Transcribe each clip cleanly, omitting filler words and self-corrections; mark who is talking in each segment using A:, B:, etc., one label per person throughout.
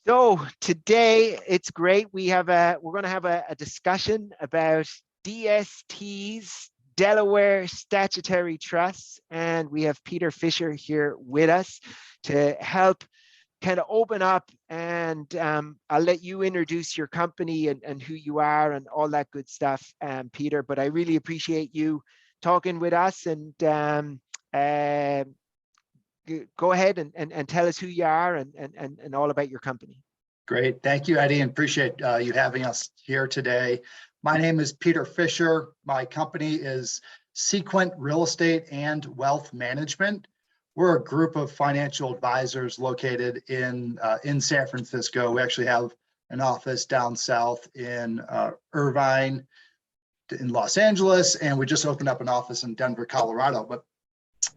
A: So today it's great. We're going to have a discussion about DSTs, Delaware Statutory Trusts, and we have Peter Fisher here with us to help kind of open up, and I'll let you introduce your company and who you are and all that good stuff, Peter, but I really appreciate you talking with us, and go ahead and tell us who you are and all about your company.
B: Great. Thank you, Eddie, and appreciate you having us here today. My name is Peter Fisher. My company is Sequent Real Estate and Wealth Management. We're a group of financial advisors located in San Francisco. We actually have an office down south in Irvine, in Los Angeles, and we just opened up an office in Denver, Colorado. But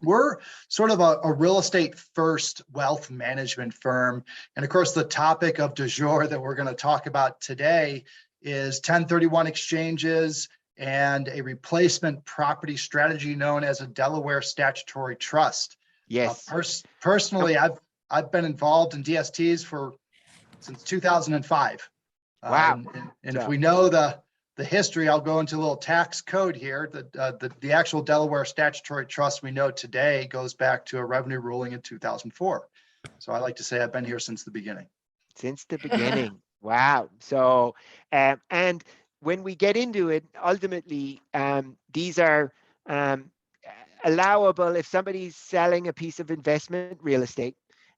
B: we're sort of a real estate first wealth management firm. And of course, the topic of du jour that we're going to talk about today is 1031 exchanges and a replacement property strategy known as a Delaware Statutory Trust.
A: Yes.
B: Personally, I've been involved in DSTs since 2005.
A: Wow.
B: And if we know the history, I'll go into a little tax code here. The actual Delaware Statutory Trust we know today goes back to a revenue ruling in 2004. So I like to say I've been here since the beginning.
A: Since the beginning. Wow. So, and when we get into it, ultimately, these are allowable if somebody's selling a piece of investment real estate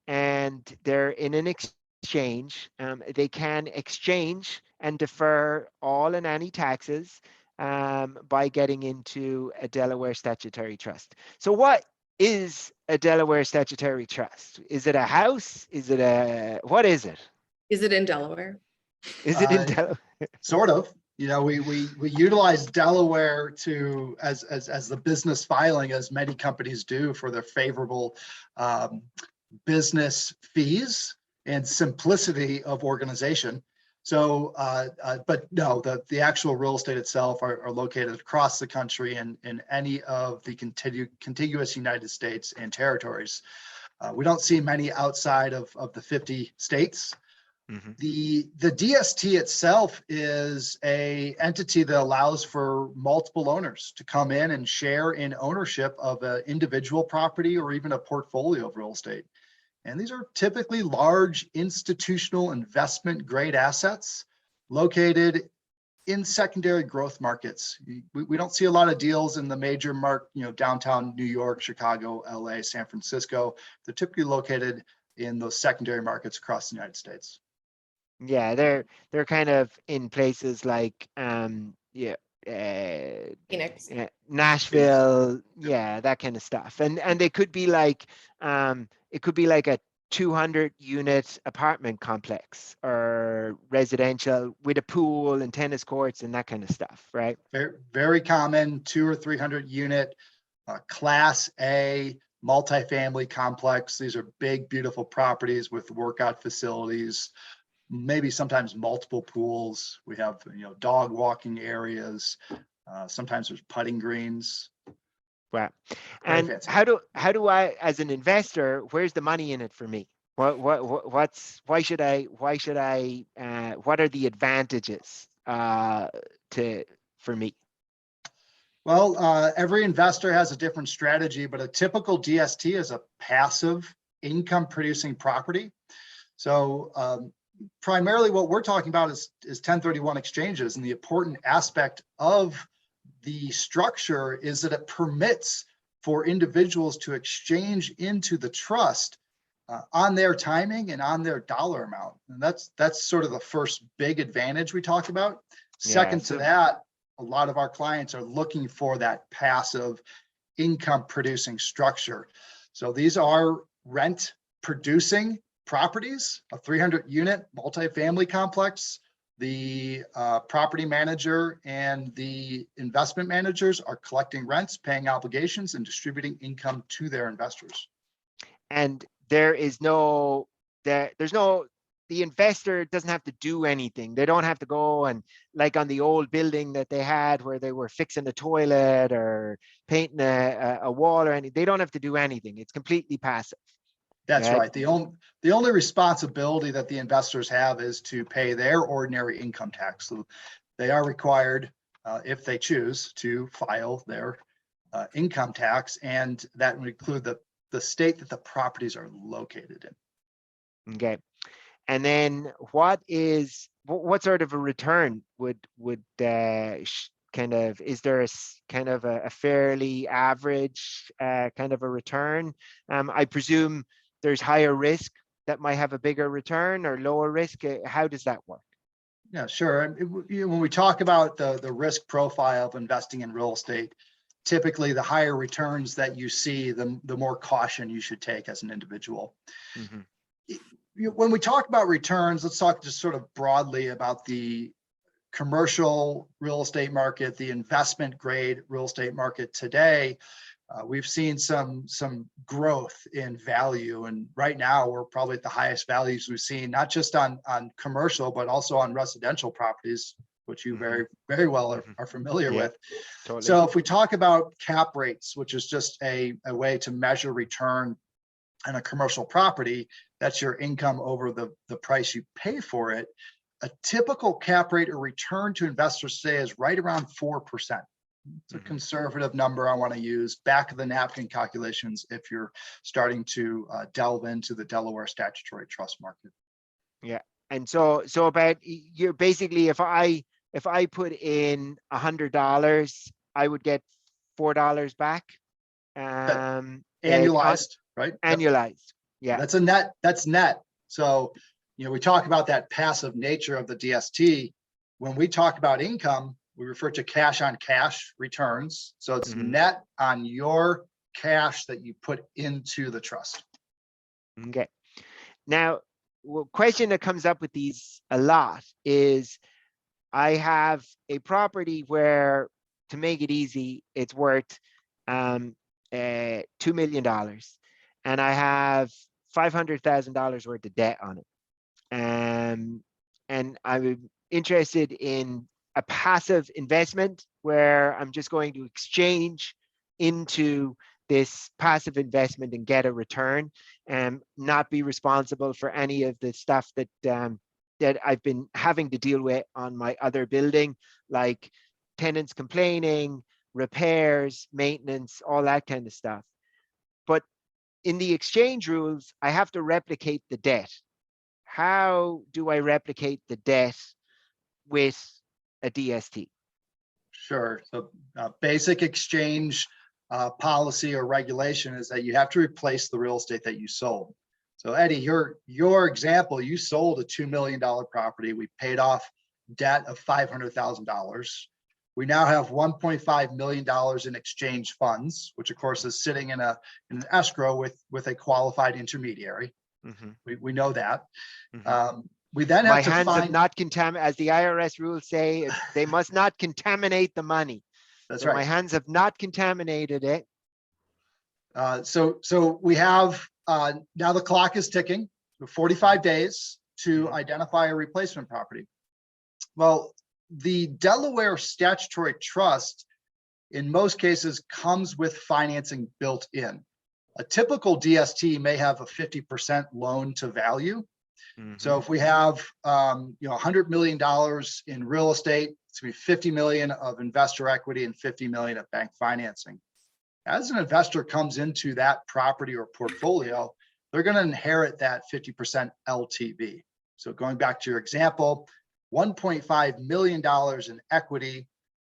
A: and they're in an exchange, they can exchange and defer all and any taxes by getting into a Delaware Statutory Trust. So what is a Delaware Statutory Trust? Is it a house? Is it what is it?
C: Is it in Delaware?
A: Is it in Delaware?
B: Sort of. You know, we utilize Delaware as the business filing, as many companies do, for their favorable business fees and simplicity of organization. So, but no, the actual real estate itself are located across the country and in any of the contiguous United States and territories. We don't see many outside of the 50 states. Mm-hmm. The DST itself is a entity that allows for multiple owners to come in and share in ownership of an individual property or even a portfolio of real estate. And these are typically large institutional investment grade assets located in secondary growth markets. We don't see a lot of deals in the major downtown New York, Chicago, LA, San Francisco. They're typically located in those secondary markets across the United States.
A: Yeah, they're kind of in places like Phoenix, Nashville, yeah, that kind of stuff. And they could be like it could be like a 200 unit apartment complex or residential with a pool and tennis courts and that kind of stuff, right?
B: Very, very common 200 or 300 unit class A multifamily complex. These are big, beautiful properties with workout facilities, maybe sometimes multiple pools. We have, dog walking areas. Sometimes there's putting greens.
A: Right. And how do I, as an investor, where's the money in it for me? Why should I, what are the advantages for me?
B: Well, every investor has a different strategy, but a typical DST is a passive income producing property. So, primarily what we're talking about is 1031 exchanges, and the important aspect of the structure is that it permits for individuals to exchange into the trust on their timing and on their dollar amount. And that's sort of the first big advantage we talk about. Second to that, a lot of our clients are looking for that passive income producing structure. So these are rent producing properties, a 300 unit multifamily complex. The property manager and the investment managers are collecting rents, paying obligations, and distributing income to their investors.
A: And the investor doesn't have to do anything. They don't have to go and, like on the old building that they had where they were fixing a toilet or painting a wall or anything, they don't have to do anything. It's completely passive.
B: That's
A: Right.
B: right. The only responsibility that the investors have is to pay their ordinary income tax. So they are required, if they choose, to file their income tax, and that would include the state that the properties are located in.
A: Okay. And then what sort of a return would kind of, is there kind of a fairly average kind of a return? I presume there's higher risk that might have a bigger return, or lower risk. How does that work?
B: Yeah, sure. And when we talk about the risk profile of investing in real estate, typically the higher returns that you see, the more caution you should take as an individual.
A: Mm-hmm.
B: When we talk about returns, let's talk just sort of broadly about the commercial real estate market, the investment grade real estate market today. We've seen some growth in value, and right now we're probably at the highest values we've seen, not just on commercial, but also on residential properties, which you very well are familiar with. Totally. So if we talk about cap rates, which is just a way to measure return on a commercial property, that's your income over the price you pay for it. A typical cap rate or return to investors today is right around 4%. It's a conservative number I want to use, back of the napkin calculations if you're starting to delve into the Delaware statutory trust market. Yeah.
A: And so about, you're basically, if I put in $100, I would get $4 back.
B: Annualized, right?
A: Annualized. Yeah.
B: That's net. So, we talk about that passive nature of the DST. When we talk about income, we refer to cash on cash returns. So it's net on your cash that you put into the trust.
A: Okay. Now, a question that comes up with these a lot is, I have a property where, to make it easy, it's worth $2 million, and I have $500,000 worth of debt on it. And I'm interested in a passive investment where I'm just going to exchange into this passive investment and get a return, and not be responsible for any of the stuff that that I've been having to deal with on my other building, like tenants complaining, repairs, maintenance, all that kind of stuff. But in the exchange rules, I have to replicate the debt. How do I replicate the debt with a DST?
B: Sure. So basic exchange policy or regulation is that you have to replace the real estate that you sold. So Eddie, your example, you sold a $2 million property. We paid off debt of $500,000. We now have $1.5 million in exchange funds, which of course is sitting in an escrow with a qualified intermediary. We know that. We then have to find,
A: not as the IRS rules say, they must not contaminate the money.
B: That's
A: so
B: right.
A: My hands have not contaminated it.
B: So we have, now the clock is ticking, 45 days to identify a replacement property. Well, the Delaware statutory trust, in most cases, comes with financing built in. A typical DST may have a 50% loan to value. So if we have $100 million in real estate, it's going to be 50 million of investor equity and 50 million of bank financing. As an investor comes into that property or portfolio, they're going to inherit that 50% LTV. So going back to your example, $1.5 million in equity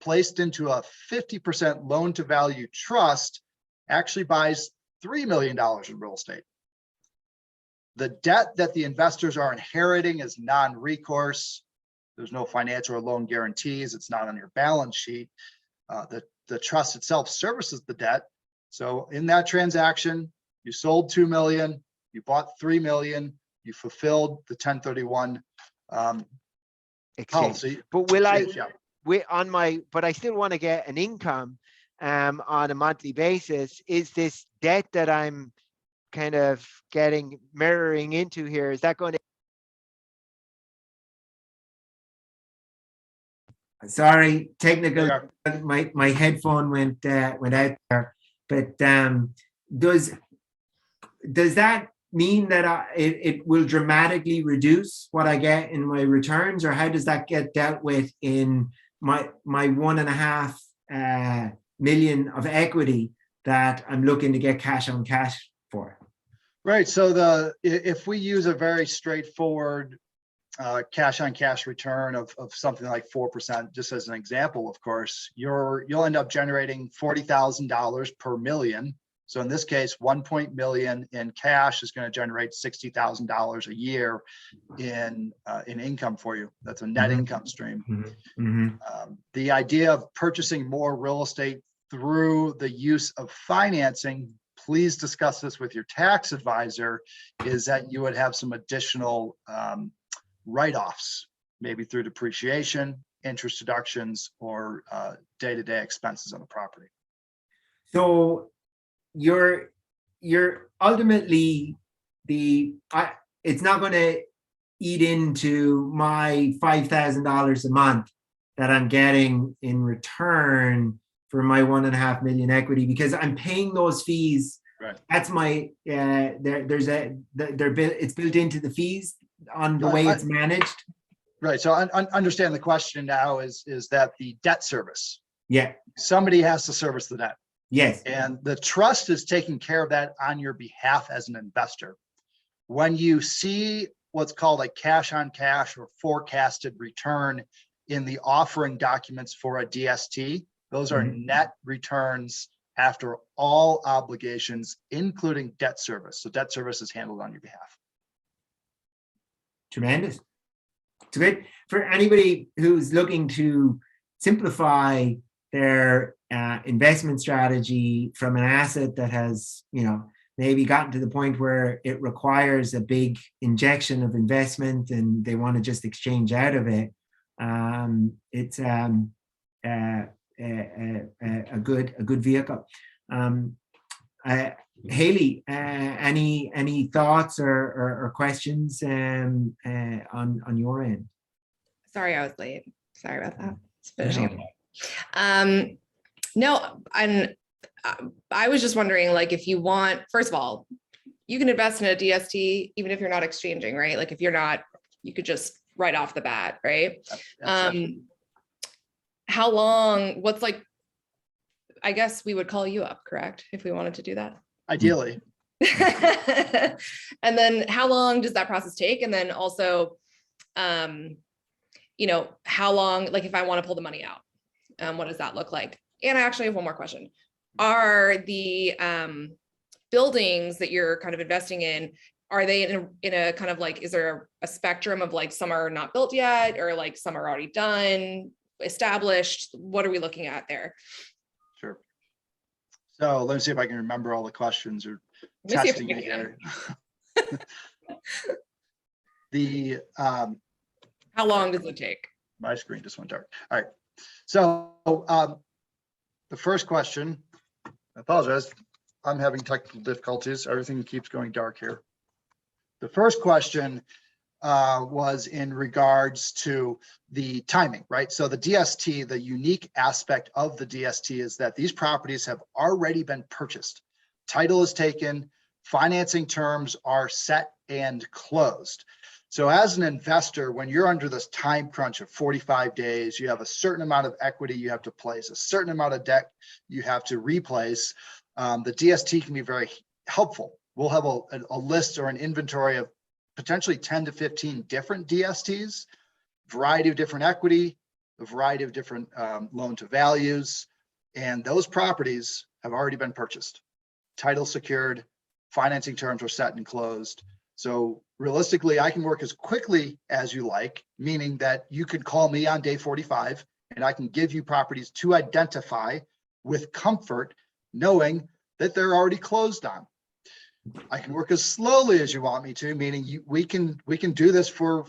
B: placed into a 50% loan to value trust actually buys $3 million in real estate. The debt that the investors are inheriting is non-recourse. There's no financial or loan guarantees. It's not on your balance sheet. The trust itself services the debt. So in that transaction, you sold 2 million, you bought 3 million, you fulfilled the 1031 policy.
A: But but I still want to get an income on a monthly basis. Is this debt that I'm kind of mirroring into here, is that going to?
C: Sorry, technical. My headphone went out there. But does that mean that it will dramatically reduce what I get in my returns, or how does that get dealt with in my 1.5 million of equity that I'm looking to get cash on cash for?
B: Right. So if we use a very straightforward cash on cash return of something like 4%, just as an example, of course, you'll end up generating $40,000 per million. So in this case, 1 million in cash is going to generate $60,000 a year in income for you. That's a net income stream. The idea of purchasing more real estate through the use of financing, please discuss this with your tax advisor, is that you would have some additional write-offs, maybe through depreciation, interest deductions, or day-to-day expenses on the property.
C: So you're ultimately it's not going to eat into my $5,000 a month that I'm getting in return for my 1.5 million equity, because I'm paying those fees.
B: Right.
C: That's my it's built into the fees on the way it's managed.
B: Right. So understand the question now is that the debt service.
C: Yeah.
B: Somebody has to service the debt.
C: Yes.
B: And the trust is taking care of that on your behalf as an investor. When you see what's called a cash on cash or forecasted return in the offering documents for a DST, those are net returns after all obligations, including debt service. So debt service is handled on your behalf.
C: Tremendous. It's great for anybody who's looking to simplify their investment strategy from an asset that has, maybe gotten to the point where it requires a big injection of investment and they want to just exchange out of it. It's a good vehicle. Hayley, any thoughts or questions on your end?
D: Sorry, I was late. Sorry about that. It's finishing up. No, and I was just wondering, like, if you want, first of all, you can invest in a DST even if you're not exchanging, right? Like, if you're not, you could just right off the bat, right? How long? What's like? I guess we would call you up, correct? If we wanted to do that.
B: Ideally.
D: And then how long does that process take? And then also, how long, like if I want to pull the money out, what does that look like? And I actually have one more question. Are the buildings that you're kind of investing in, are they in a kind of like, is there a spectrum of like some are not built yet, or like some are already done, established? What are we looking at there?
B: Sure. So let me see if I can remember all the questions or testing it here.
D: How long does it take?
B: My screen just went dark. All right. So the first question, I apologize, I'm having technical difficulties. Everything keeps going dark here. The first question was in regards to the timing, right? So the DST, the unique aspect of the DST is that these properties have already been purchased. Title is taken, financing terms are set and closed. So as an investor, when you're under this time crunch of 45 days, you have a certain amount of equity you have to place, a certain amount of debt you have to replace. The DST can be very helpful. We'll have a list or an inventory of potentially 10 to 15 different DSTs, variety of different equity, a variety of different loan to values, and those properties have already been purchased. Title secured, financing terms were set and closed. So realistically, I can work as quickly as you like, meaning that you could call me on day 45 and I can give you properties to identify with comfort, knowing that they're already closed on. I can work as slowly as you want me to, meaning we can do this for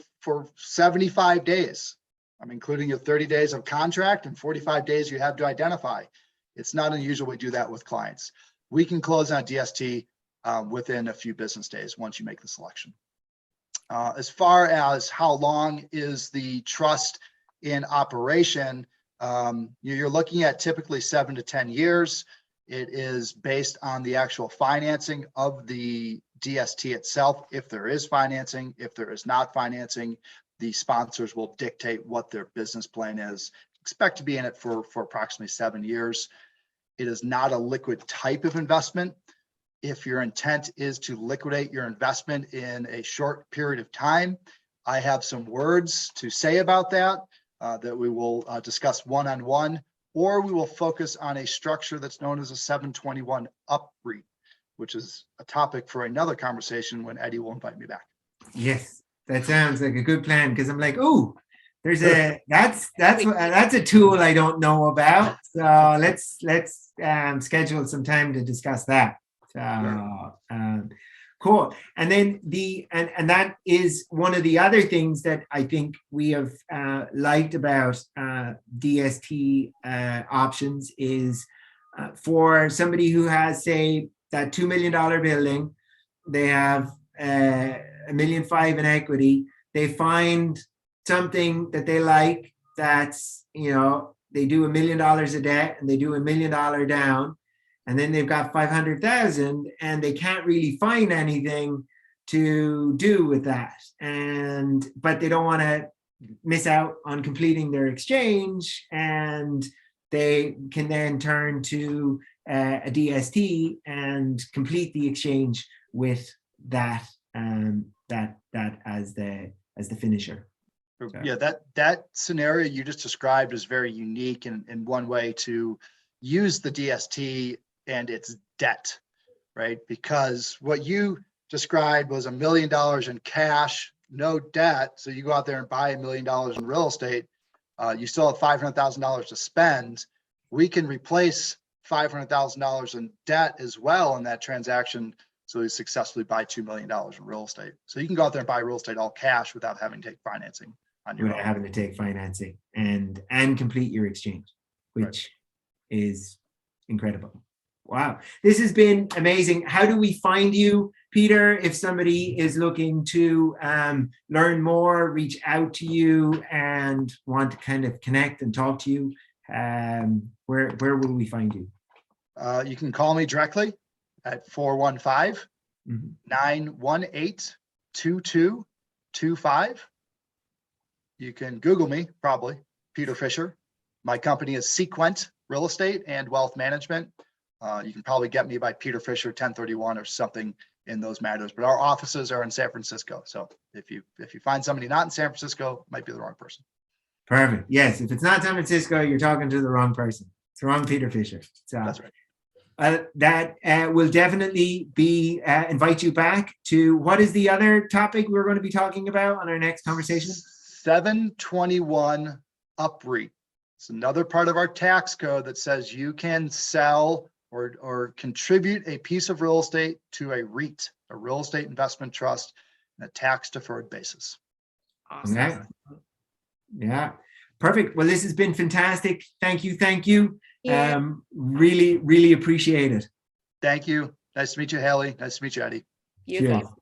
B: 75 days. I'm including your 30 days of contract and 45 days you have to identify. It's not unusual we do that with clients. We can close on a DST within a few business days once you make the selection. As far as how long is the trust in operation, you're looking at typically 7 to 10 years. It is based on the actual financing of the DST itself. If there is financing, if there is not financing, the sponsors will dictate what their business plan is. Expect to be in it for approximately 7 years. It is not a liquid type of investment. If your intent is to liquidate your investment in a short period of time, I have some words to say about that that we will discuss one-on-one, or we will focus on a structure that's known as a 721 UPREIT, which is a topic for another conversation when Eddie will invite me back.
C: Yes, that sounds like a good plan, because I'm like, oh, there's that's a tool I don't know about. So let's schedule some time to discuss that. So cool. And then and that is one of the other things that I think we have liked about DST options is for somebody who has, say, that $2 million building, they have $1.5 million in equity. They find something that they like, that's, you know, they do $1 million of debt and they do $1 million down, and then they've got 500,000 and they can't really find anything to do with that. But they don't want to miss out on completing their exchange, and they can then turn to a DST and complete the exchange with that as the finisher.
B: Yeah, that scenario you just described is very unique in one way to use the DST and its debt, right? Because what you described was $1 million in cash, no debt. So you go out there and buy $1 million in real estate. You still have $500,000 to spend. We can replace $500,000 in debt as well in that transaction. So you successfully buy $2 million in real estate. So you can go out there and buy real estate all cash without having to take financing on your own.
C: Without having to take financing and complete your exchange, which is incredible. Wow, this has been amazing. How do we find you, Peter, if somebody is looking to learn more, reach out to you and want to kind of connect and talk to you? Where will we find you?
B: You can call me directly at 415-918-2225. You can Google me, probably, Peter Fisher. My company is Sequent Real Estate and Wealth Management. You can probably get me by Peter Fisher 1031 or something in those matters. But our offices are in San Francisco. So if you find somebody not in San Francisco, it might be the wrong person.
C: Perfect. Yes, if it's not San Francisco, you're talking to the wrong person. It's the wrong Peter Fisher. So
B: that's right.
C: That will definitely be invite you back to, what is the other topic we're going to be talking about on our next conversation?
B: 721 UPREIT. It's another part of our tax code that says you can sell or contribute a piece of real estate to a REIT, a real estate investment trust, on a tax deferred basis.
D: Awesome.
C: Yeah. Perfect. Well, this has been fantastic. Thank you.
D: Yeah.
C: Really appreciate it.
B: Thank you. Nice to meet you, Hayley. Nice to meet you, Eddie.
D: You as well.